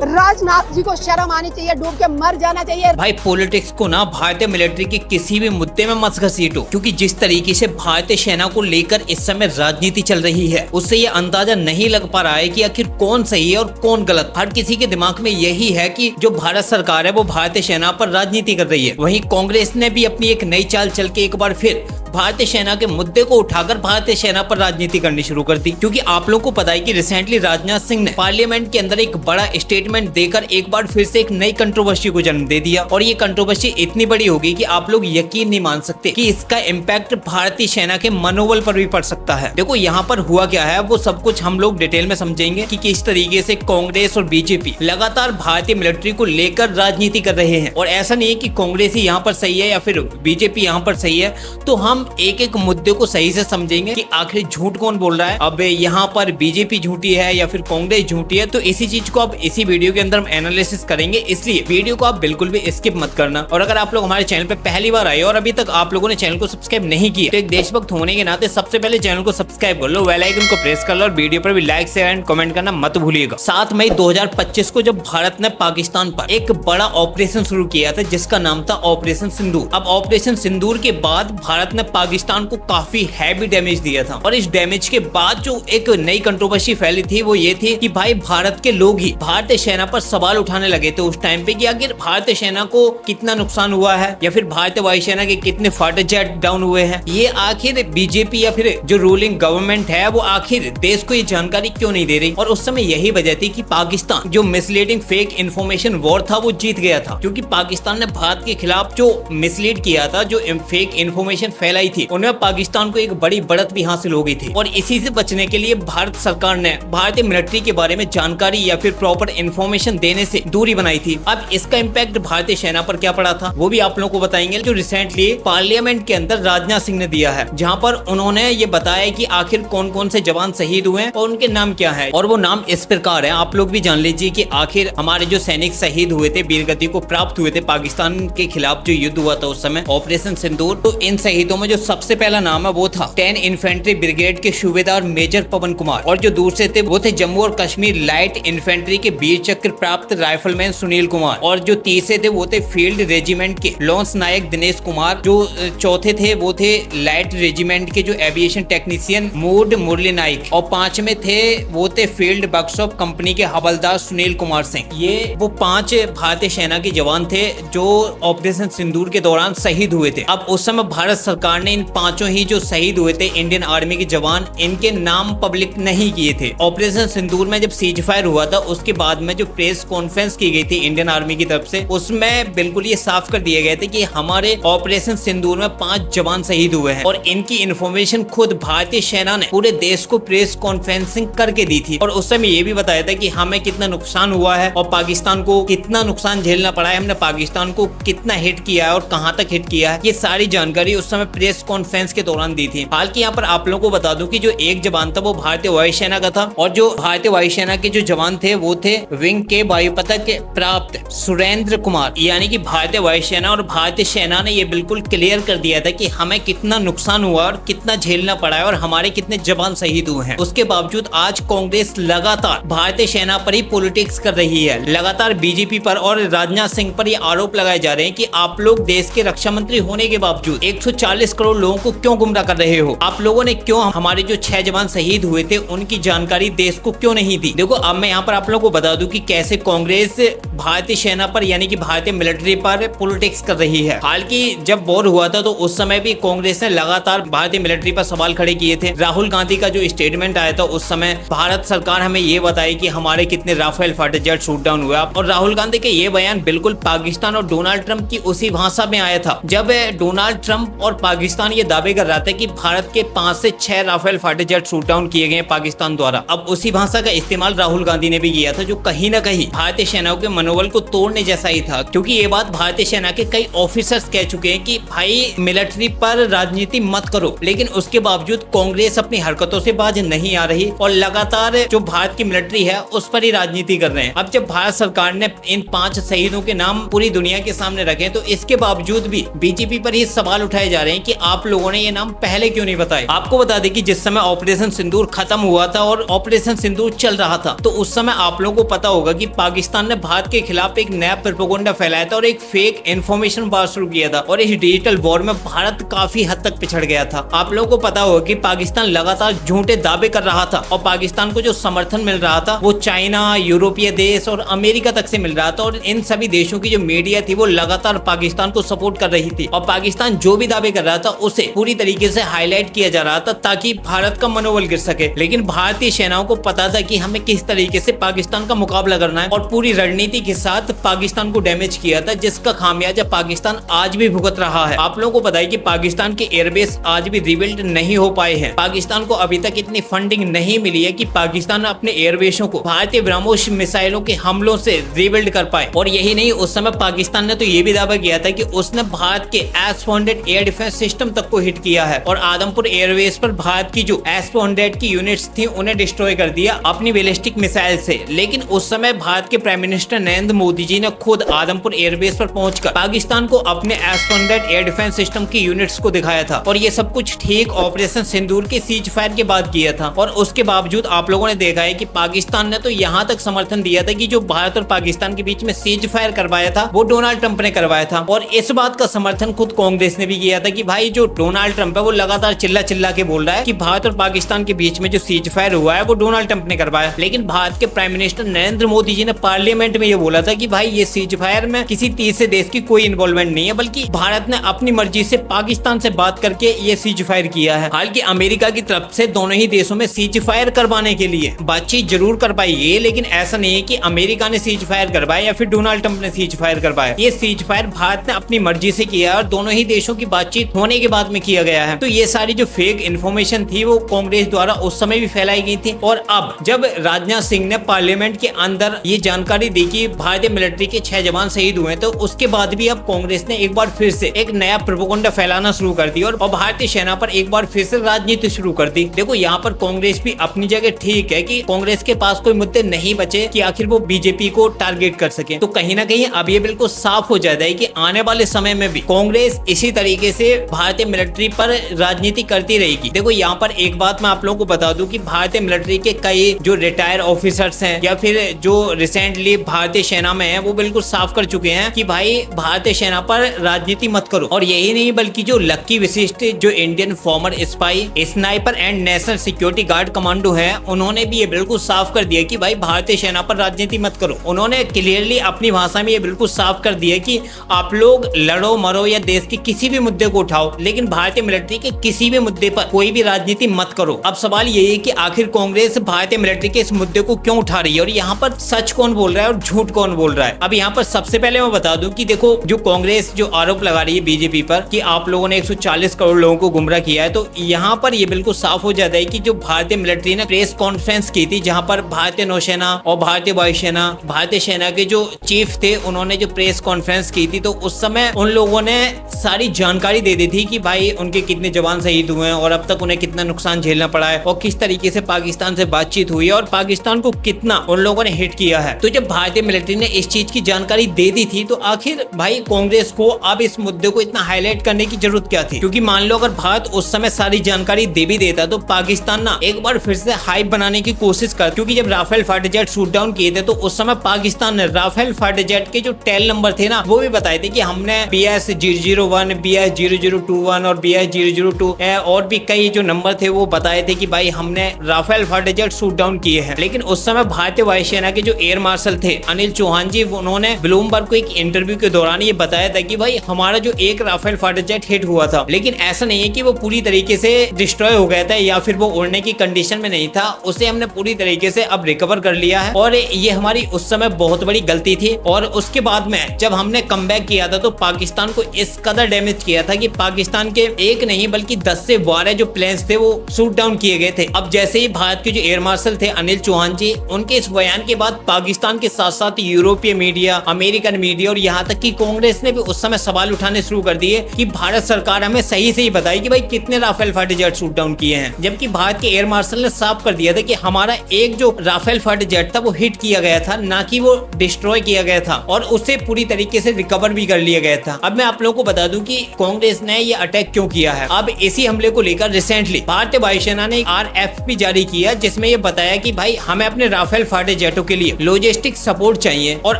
राजनाथ जी को शर्म आनी चाहिए, डूब के मर जाना चाहिए। भाई पॉलिटिक्स को ना भारतीय मिलिट्री के किसी भी मुद्दे में मत घसीटो, क्योंकि जिस तरीके से भारतीय सेना को लेकर इस समय राजनीति चल रही है उससे ये अंदाजा नहीं लग पा रहा है कि आखिर कौन सही है और कौन गलत। हर किसी के दिमाग में यही है कि जो भारत सरकार है वो भारतीय सेना पर राजनीति कर रही है। वहीं कांग्रेस ने भी अपनी एक नई चाल चल के एक बार फिर भारतीय सेना के मुद्दे को उठाकर भारतीय सेना पर राजनीति करनी शुरू कर दी। क्योंकि आप लोगों को पता है कि रिसेंटली राजनाथ सिंह ने पार्लियामेंट के अंदर एक बड़ा स्टेटमेंट देकर एक बार फिर से एक नई कंट्रोवर्सी को जन्म दे दिया, और ये कंट्रोवर्सी इतनी बड़ी होगी कि आप लोग यकीन नहीं मान सकते कि इसका इम्पैक्ट भारतीय सेना के मनोबल पर भी पड़ सकता है। देखो यहाँ पर हुआ क्या है वो सब कुछ हम लोग डिटेल में समझेंगे कि किस तरीके से कांग्रेस और बीजेपी लगातार भारतीय मिलिट्री को लेकर राजनीति कर रहे हैं। और ऐसा नहीं है कि कांग्रेस ही यहाँ पर सही है या फिर बीजेपी यहाँ पर सही है, तो हम एक एक मुद्दे को सही से समझेंगे कि आखिर झूठ कौन बोल रहा है। अब यहाँ पर बीजेपी झूठी है या फिर कांग्रेस झूठी है, तो इसी चीज को अब इसी वीडियो के अंदर हम एनालिसिस करेंगे, इसलिए वीडियो को आप बिल्कुल भी स्किप मत करना। और अगर आप लोग हमारे चैनल पे पहली बार आए और अभी तक आप लोगों ने चैनल को सब्सक्राइब नहीं किया तो एक देशभक्त होने के नाते सबसे पहले चैनल को सब्सक्राइब कर लो, बेल आइकन को प्रेस कर लो और वीडियो पर भी लाइक शेयर एंड कमेंट करना मत भूलिएगा। 7 मई 2025 को जब भारत ने पाकिस्तान पर एक बड़ा ऑपरेशन शुरू किया था जिसका नाम था ऑपरेशन सिंदूर। अब ऑपरेशन सिंदूर के बाद भारत ने पाकिस्तान को काफी हैवी डैमेज दिया था, और इस डैमेज के बाद जो एक नई कंट्रोवर्सी फैली थी वो ये थी कि भाई भारत के लोग ही भारतीय सेना पर सवाल उठाने लगे थे उस टाइम पे कि आखिर भारतीय सेना को कितना नुकसान हुआ है या फिर भारतीय वायुसेना के कितने फाइटर जेट डाउन हुए हैं। ये आखिर बीजेपी या फिर जो रूलिंग गवर्नमेंट है वो आखिर देश को ये जानकारी क्यों नहीं दे रही। और उस समय यही वजह थी कि पाकिस्तान जो मिसलीडिंग फेक इन्फॉर्मेशन वॉर था वो जीत गया था, क्योंकि पाकिस्तान ने भारत के खिलाफ जो मिसलीड किया था, जो फेक इन्फॉर्मेशन फैलाई थी, उनमें पाकिस्तान को एक बड़ी बढ़त भी हासिल हो गई थी। और इसी से बचने के लिए भारत सरकार ने भारतीय मिलिट्री के बारे में जानकारी या फिर प्रॉपर इन्फॉर्मेशन देने से दूरी बनाई थी। अब इसका इम्पैक्ट भारतीय सेना पर क्या पड़ा था वो भी आप लोगों को बताएंगे, जो रिसेंटली पार्लियामेंट के अंदर राजनाथ सिंह ने दिया है, जहां पर उन्होंने ये बताया कि आखिर कौन कौन से जवान शहीद हुए हैं और उनके नाम क्या है। और वो नाम इस प्रकार है, आप लोग भी जान लीजिए कि आखिर हमारे जो सैनिक शहीद हुए थे, वीरगति को प्राप्त हुए थे पाकिस्तान के खिलाफ जो युद्ध हुआ था उस समय ऑपरेशन सिंदूर, तो इन शहीदों में जो सबसे पहला नाम है वो था 10 इन्फेंट्री ब्रिगेड के सूबेदार मेजर पवन कुमार, और जो दूसरे थे वो थे जम्मू और कश्मीर लाइट इन्फेंट्री के वीर चक्र प्राप्त राइफलमैन सुनील कुमार, और जो तीसरे थे वो थे फील्ड रेजिमेंट के लॉन्स नायक दिनेश कुमार, जो चौथे थे वो थे लाइट रेजिमेंट के जो एविएशन टेक्नीशियन मूड मुरली नाइक, और 5वें थे वो थे फील्ड वर्कशॉप कंपनी के हवलदार सुनील कुमार सिंह। ये वो 5 भारतीय सेना के जवान थे जो ऑपरेशन सिंदूर के दौरान शहीद हुए थे। अब उस समय भारत सरकार ने इन 5 ही जो शहीद हुए थे इंडियन आर्मी के जवान, इनके नाम पब्लिक नहीं किए थे। ऑपरेशन सिंदूर में जब सीज फायर हुआ था उसके बाद में जो प्रेस कॉन्फ्रेंस की गई थी इंडियन आर्मी की तरफ से, उसमें बिल्कुल ये साफ कर दिए गए थे कि हमारे ऑपरेशन सिंदूर में 5 जवान शहीद हुए हैं, और इनकी इन्फॉर्मेशन खुद भारतीय सेना ने पूरे देश को प्रेस कॉन्फ्रेंसिंग करके दी थी। और उस समय ये भी बताया था कि हमें कितना नुकसान हुआ है और पाकिस्तान को कितना नुकसान झेलना पड़ा है, हमने पाकिस्तान को कितना हिट किया है और कहां तक हिट किया है, ये सारी जानकारी उस समय प्रेस कॉन्फ्रेंस के दौरान दी थी। हालांकि यहाँ पर आप लोगों को बता दूं कि जो एक जवान था वो भारतीय वायुसेना का था, और जो भारतीय वायुसेना के जो जवान थे वो थे विंग के वायु पदक प्राप्त सुरेंद्र कुमार। यानी कि भारतीय वायुसेना और भारतीय सेना ने ये बिल्कुल क्लियर कर दिया था कि हमें कितना नुकसान हुआ और कितना झेलना पड़ा है और हमारे कितने जवान शहीद हुए हैं। उसके बावजूद आज कांग्रेस लगातार भारतीय सेना पर ही पॉलिटिक्स कर रही है, लगातार बीजेपी पर और राजनाथ सिंह पर ये आरोप लगाए जा रहे हैं कि आप लोग देश के रक्षा मंत्री होने के बावजूद 140 करोड़ लोगों को क्यों गुमराह कर रहे हो, आप लोगों ने क्यों हमारे जो 6 जवान शहीद हुए थे उनकी जानकारी देश को क्यों नहीं दी। देखो अब मैं यहाँ पर आप लोगों को बता दूं कि कैसे कांग्रेस भारतीय सेना पर यानी कि भारतीय मिलिट्री पर पॉलिटिक्स कर रही है। हालांकि जब वॉर हुआ था तो उस समय भी कांग्रेस ने लगातार भारतीय मिलिट्री पर सवाल खड़े किए थे। राहुल गांधी का जो स्टेटमेंट आया था उस समय भारत सरकार हमें ये बताई कि हमारे कितने Rafale fighter jet shoot down हुए, और राहुल गांधी के ये बयान बिल्कुल पाकिस्तान और डोनाल्ड ट्रंप की उसी भाषा में आया था जब डोनाल्ड ट्रंप और पाकिस्तान ये दावे कर रहा था कि भारत के 5 से 6 Rafale fighter jet shoot down किए गए पाकिस्तान द्वारा। अब उसी भाषा का इस्तेमाल राहुल गांधी ने भी किया था, जो कहीं ना कहीं भारतीय सेनाओं के मनोबल को तोड़ने जैसा ही था, क्योंकि ये बात भारतीय सेना के कई ऑफिसर्स कह चुके हैं कि भाई मिलिट्री पर राजनीति मत करो। लेकिन उसके बावजूद कांग्रेस अपनी हरकतों से बाज नहीं आ रही और लगातार जो भारत की मिलिट्री है उस पर ही राजनीति कर रहे हैं। अब जब भारत सरकार ने इन 5 शहीदों के नाम पूरी दुनिया के सामने रखे तो इसके बावजूद भी बीजेपी पर ही सवाल उठाए जा रहे हैं कि आप लोगों ने ये नाम पहले क्यों नहीं बताए। आपको बता दें कि जिस समय ऑपरेशन सिंदूर खत्म हुआ था और ऑपरेशन सिंदूर चल रहा था, तो उस समय आप लोगों को पता होगा कि पाकिस्तान ने भारत के खिलाफ एक नया प्रोपेगेंडा फैलाया था और एक फेक इन्फॉर्मेशन वार शुरू किया था, और इस डिजिटल वॉर में भारत काफी हद तक पिछड़ गया था। आप लोगों को पता होगा कि पाकिस्तान लगातार झूठे दावे कर रहा था और पाकिस्तान को जो समर्थन मिल रहा था वो चाइना, यूरोपीय देश और अमेरिका तक से मिल रहा था, और इन सभी देशों की जो मीडिया थी वो लगातार पाकिस्तान को सपोर्ट कर रही थी, और पाकिस्तान जो भी दावे कर रहा था उसे पूरी तरीके से हाईलाइट किया जा रहा था ताकि भारत का मनोबल गिर सके। लेकिन भारतीय सेनाओं को पता था कि हमें किस तरीके से पाकिस्तान का मुकाबला करना है, और पूरी रणनीति के साथ पाकिस्तान को डैमेज किया था, जिसका खामियाजा पाकिस्तान आज भी भुगत रहा है। आप लोगों को पता है कि पाकिस्तान के एयरबेस आज भी रिबिल्ड नहीं हो पाए हैं। पाकिस्तान को अभी तक इतनी फंडिंग नहीं मिली है कि पाकिस्तान अपने एयरबेसों को भारतीय ब्रह्मोस मिसाइलों के हमलों से रिबिल्ड कर पाए। और यही नहीं, उस समय पाकिस्तान ने तो ये भी दावा किया था कि उसने भारत के S-400 एयर डिफेंस सिस्टम तक को हिट किया है, और आदमपुर एयरबेस पर भारत की जो S-400 की यूनिट्स थी उन्हें डिस्ट्रॉय कर दिया अपनी बैलिस्टिक मिसाइल से। लेकिन उस समय भारत के प्राइम मिनिस्टर नरेंद्र मोदी जी ने खुद आदमपुर एयरबेस पर पहुंचकर पाकिस्तान को अपने S-400 एयर डिफेंस सिस्टम की यूनिट्स को दिखाया था, और ये सब कुछ ठीक ऑपरेशन सिंदूर के सीज फायर के बाद किया था। और उसके बावजूद आप लोगों ने देखा है कि पाकिस्तान ने तो यहाँ तक समर्थन दिया था कि जो भारत और पाकिस्तान के बीच में सीज फायर करवाया था वो डोनाल्ड ट्रंप ने करवाया था, और इस बात का समर्थन खुद कांग्रेस ने भी किया था कि भाई जो डोनाल्ड ट्रंप है वो लगातार चिल्ला चिल्ला के बोल रहा है कि भारत और पाकिस्तान के बीच में जो सीज फायर हुआ है वो डोनाल्ड ट्रंप ने करवाया। लेकिन भारत के प्राइम मिनिस्टर नरेंद्र मोदी जी ने पार्लियामेंट में ये बोला था कि भाई ये सीज फायर में किसी तीसरे देश की कोई इन्वॉल्वमेंट नहीं है, बल्कि भारत ने अपनी मर्जी से पाकिस्तान से बात करके ये सीज फायर किया है। हालांकि अमेरिका की तरफ से दोनों ही देशों में सीज फायर करवाने के लिए बातचीत जरूर कर पाई है, लेकिन ऐसा नहीं है कि अमेरिका ने सीज फायर करवाया या फिर डोनाल्ड ट्रंप ने सीज फायर करवाया। ये सीज फायर भारत ने अपनी मर्जी से किया और दोनों ही देशों की बातचीत होने के बाद में किया गया है। तो ये सारी जो फेक इन्फॉर्मेशन थी वो कांग्रेस द्वारा उस समय भी फैलाई गई थी, और अब जब राजनाथ सिंह ने पार्लियामेंट के अंदर ये जानकारी दी कि भारतीय मिलिट्री के 6 जवान शहीद हुए, तो उसके बाद भी अब कांग्रेस ने एक बार फिर से एक नया प्रोपेगेंडा फैलाना शुरू कर दिया और भारतीय सेना पर एक बार फिर से राजनीति शुरू कर दी। देखो यहाँ पर कांग्रेस भी अपनी जगह ठीक है कि कांग्रेस के पास कोई मुद्दे नहीं बचे कि आखिर वो बीजेपी को टारगेट कर सके। तो कहीं ना कहीं अब ये बिल्कुल साफ हो जाता है कि आने वाले समय में भी कांग्रेस इसी तरीके से भारतीय मिलिट्री पर राजनीति करती रहेगी। देखो यहाँ पर एक बात मैं आप लोगों को बता दूं कि भारतीय मिलिट्री के कई जो रिटायर ऑफिसर्स हैं या फिर जो रिसेंटली भारतीय सेना में हैं वो बिल्कुल साफ कर चुके हैं कि भाई भारतीय सेना पर राजनीति मत करो। और यही नहीं बल्कि जो लक्की विशिष्ट जो Indian farmer spy, sniper and national security guard commando है, उन्होंने भी ये बिल्कुल साफ कर दिया कि भाई भारतीय सेना पर राजनीति मत करो। उन्होंने क्लियरली अपनी भाषा में ये बिल्कुल साफ कर दिया कि आप लोग लड़ो मरो या देश के किसी भी मुद्दे को उठाओ, लेकिन भारतीय मिलिट्री के किसी भी मुद्दे पर कोई भी राजनीति मत करो। अब सवाल यही है कि आखिर कांग्रेस भारतीय मिलिट्री के इस मुद्दे को क्यों उठा रही है और यहाँ पर सच कौन बोल रहा है और झूठ कौन बोल रहा है। अब यहाँ पर सबसे पहले मैं बता दूं कि देखो जो कांग्रेस जो आरोप लगा रही है बीजेपी पर कि आप लोगों ने 140 करोड़ लोगों को गुमराह किया है, तो यहाँ पर ये बिल्कुल साफ हो जाता है कि जो भारतीय मिलिट्री ने प्रेस कॉन्फ्रेंस की थी जहाँ पर भारतीय नौसेना और भारतीय वायुसेना, भारतीय सेना के जो चीफ थे, उन्होंने जो प्रेस कॉन्फ्रेंस की थी तो उस समय उन लोगों ने सारी जानकारी दे दी थी कि भाई उनके कितने जवान शहीद हुए हैं और अब तक उन्हें कितना नुकसान झेलना पड़ा है और किस तरीके से पाकिस्तान से बातचीत हुई है और पाकिस्तान को कितना उन लोगों ने हिट किया है। तो जब भारतीय मिलिट्री ने इस चीज की जानकारी दे दी थी तो आखिर भाई कांग्रेस को अब इस मुद्दे को इतना हाईलाइट करने की जरूरत क्या थी, क्योंकि मान लो अगर भारत उस समय सारी जानकारी दे भी देता तो पाकिस्तान ना एक बार फिर से हाइप बनाने की कोशिश कर, क्योंकि जब Rafale fighter jet shoot down किए थे तो उस समय पाकिस्तान ने राफेल फाइटर जेट के जो टेल नंबर थे ना वो भी बताए थे कि हमने BS-001, BS-0021 और BS-002 और भी कई जो नंबर थे वो बताए थे कि भाई हमने Rafale fighter jet shoot down किए हैं। लेकिन उस समय भारतीय वायुसेना के जो एयर मार्शल थे अनिल चौहान जी, उन्होंने ब्लूमबर्ग को एक इंटरव्यू के दौरान ये बताया था कि भाई हमारा जो एक राफेल फाइटर जेट हिट हुआ था, लेकिन ऐसा नहीं है कि वो पूरी तरीके से डिस्ट्रॉय हो गया था या फिर वो उड़ने की कंडीशन में नहीं था, उसे हमने पूरी तरीके से अब रिकवर कर लिया है और ये हमारी उस समय बहुत बड़ी गलती थी। और उसके बाद में जब हमने कमबैक किया था तो पाकिस्तान को इस कदर डैमेज किया था कि पाकिस्तान के एक नहीं बल्कि 10 से 12 जो प्लेन्स थे वो शूट डाउन किए गए थे। अब जैसे ही भारत के जो एयर मार्शल थे अनिल चौहान जी, उनके इस बयान के बाद पाकिस्तान के साथ साथ यूरोपीय मीडिया, अमेरिकन मीडिया और यहाँ तक कि कांग्रेस ने भी उस समय सवाल उठाने शुरू कर दिए कि भारत सरकार हमें सही से ही बताई कि भाई कितने Rafale fighter jet shoot down किए हैं, जबकि भारत के एयर मार्शल ने साफ कर दिया था कि हमारा एक जो राफेल फाइटर जेट था वो हिट किया गया था, ना कि वो डिस्ट्रॉय किया गया था और उसे पूरी तरीके से रिकवर भी कर लिया गया था। अब मैं आप लोगों को बता दूं कि कांग्रेस ने बताएं ये अटैक क्यों किया है। अब इसी हमले को लेकर रिसेंटली भारतीय वायुसेना ने RFP जारी किया, जिसमें ये बताया कि भाई हमें अपने राफेल फाइटर जेटों के लिए लॉजिस्टिक सपोर्ट चाहिए, और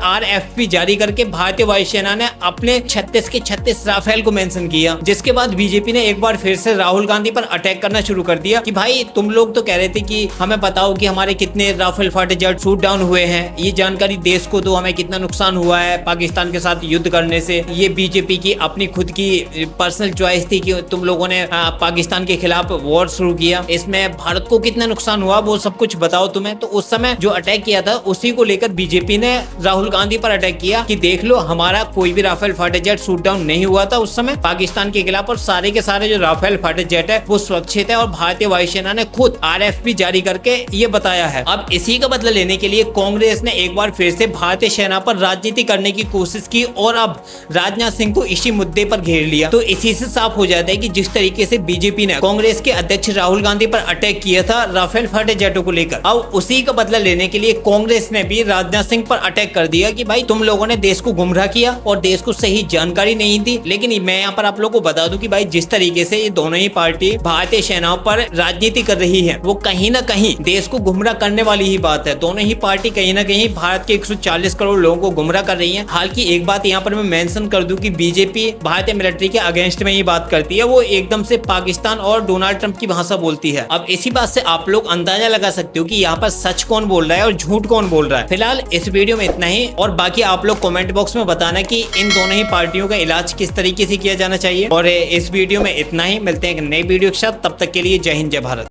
RFP जारी करके भारतीय वायुसेना ने अपने 36 के 36 राफेल को मेंशन किया। जिसके बाद बीजेपी ने एक बार फिर से राहुल गांधी पर अटैक करना शुरू कर दिया कि भाई तुम लोग तो कह रहे थे कि हमें बताओ कि हमारे कितने Rafale fighter jet shoot down हुए हैं, ये जानकारी देश को दो, हमें कितना नुकसान हुआ है पाकिस्तान के साथ युद्ध करने से। ये बीजेपी की अपनी खुद की पर्सनल चॉइस थी कि तुम लोगों ने पाकिस्तान के खिलाफ वॉर शुरू किया, इसमें भारत को कितना नुकसान हुआ वो सब कुछ बताओ तुम्हें। तो उस समय जो अटैक किया था उसी को लेकर बीजेपी ने राहुल गांधी पर अटैक किया कि देख लो हमारा कोई भी Rafale fighter jet shoot down नहीं हुआ था उस समय पाकिस्तान के खिलाफ, और सारे के सारे जो राफेल फाइटर जेट है वो सुरक्षित है, और भारतीय वायुसेना ने खुद RFP जारी करके ये बताया है। अब इसी का बदला लेने के लिए कांग्रेस ने एक बार फिर से भारतीय सेना पर राजनीति करने की कोशिश की, और अब राजनाथ सिंह को इसी मुद्दे पर घेर लिया। तो इसी से साफ हो जाता है कि जिस तरीके से बीजेपी ने कांग्रेस के अध्यक्ष राहुल गांधी पर अटैक किया था राफेल फाइटर जेटों को लेकर, अब उसी का बदला लेने के लिए कांग्रेस ने भी राजनाथ सिंह पर अटैक कर दिया कि भाई तुम लोगों ने देश को गुमराह किया और देश को सही जानकारी नहीं दी। लेकिन मैं यहाँ पर आप लोगों को बता दूं कि भाई जिस तरीके से ये दोनों ही पार्टी भारतीय सेनाओं पर राजनीति कर रही है वो कहीं ना कहीं देश को गुमराह करने वाली ही बात है। दोनों ही पार्टी कहीं ना कहीं भारत के 140 करोड़ लोगों को गुमराह कर रही है। हालांकि एक बात यहाँ पर मैं मेंशन कर दूं कि बीजेपी भारतीय मिलिट्री के अगेंस्ट में ही बात करती है, वो एकदम से पाकिस्तान और डोनाल्ड ट्रंप की भाषा बोलती है। अब इसी बात से आप लोग अंदाजा लगा सकते हो कि यहाँ पर सच कौन बोल रहा है और झूठ कौन बोल रहा है। फिलहाल इस वीडियो में इतना ही, और बाकी आप लोग कमेंट बॉक्स में बताना कि इन दोनों ही पार्टियों का इलाज किस तरीके से किया जाना चाहिए। और इस वीडियो में इतना ही, मिलते हैं एक नई वीडियो के साथ, तब तक के लिए जय हिंद जय भारत।